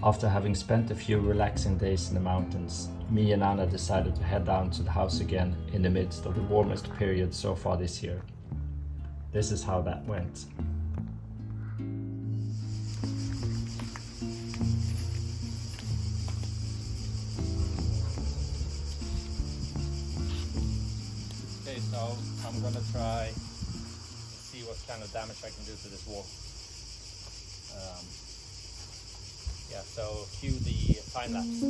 After having spent a few relaxing days in the mountains, me and Anna decided to head down to the house again in the midst of the warmest period so far this year. This is how that went. Okay, so I'm gonna try to see what kind of damage I can do to this wall. Yeah, so cue the time lapse.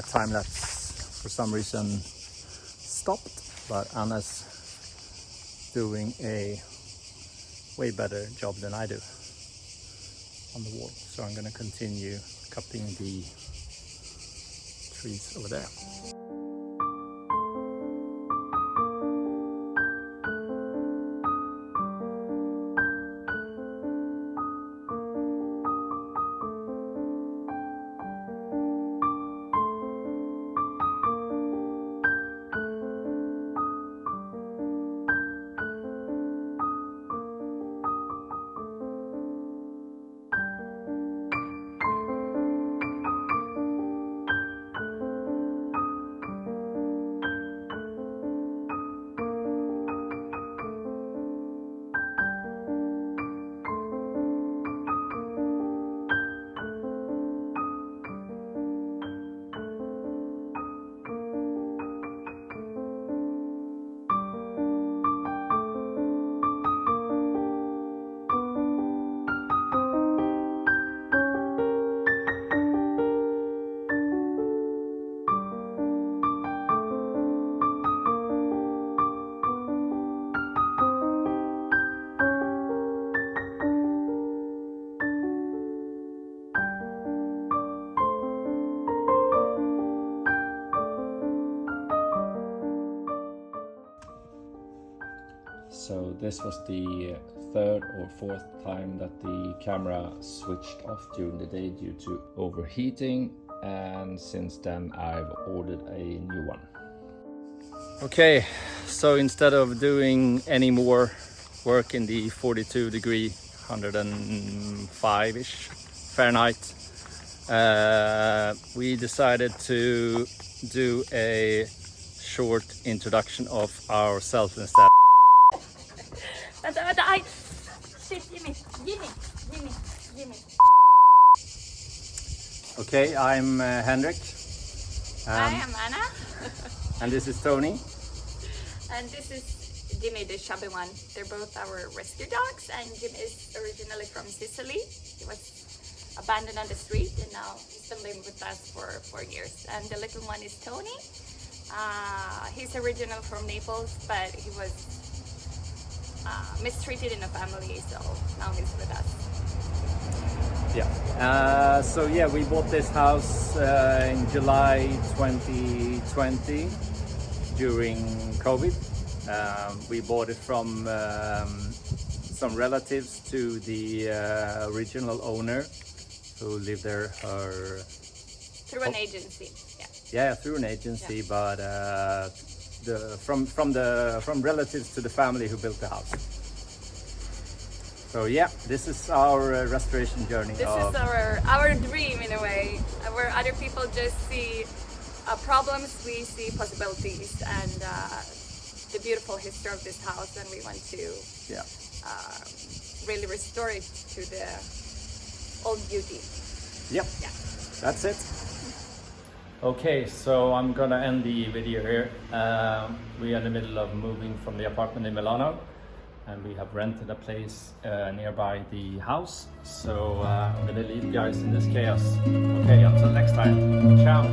Time lapse for some reason stopped, but Anna's doing a way better job than I do on the wall. So I'm gonna continue cutting the trees over there. So this was the third or fourth time that the camera switched off during the day due to overheating, and since then I've ordered a new one. Okay, so instead of doing any more work in the 42 degree 105-ish Fahrenheit, we decided to do a short introduction of ourselves instead. Shit, Jimmy. Okay, I'm Henrik. I am Anna. And this is Tony. And this is Jimmy, the chubby one. They're both our rescue dogs, and Jim is originally from Sicily. He was abandoned on the street, and now he's been living with us for 4 years. And the little one is Tony. He's original from Naples, but he was mistreated in a family, so now he's with us. Yeah. So yeah, we bought this house in July 2020 during COVID. We bought it from some relatives to the original owner who lived there. Through an agency. Yeah, through an agency, yeah. But from relatives to the family who built the house. So yeah, this is our restoration journey. This is our dream in a way, where other people just see problems, we see possibilities, and the beautiful history of this house, and we want to really restore it to the old beauty. Yep. Yeah. That's it. Okay, so I'm gonna end the video here. We are in the middle of moving from the apartment in Milano, and we have rented a place nearby the house. So I'm gonna leave you guys in this chaos. Okay, until next time. Ciao.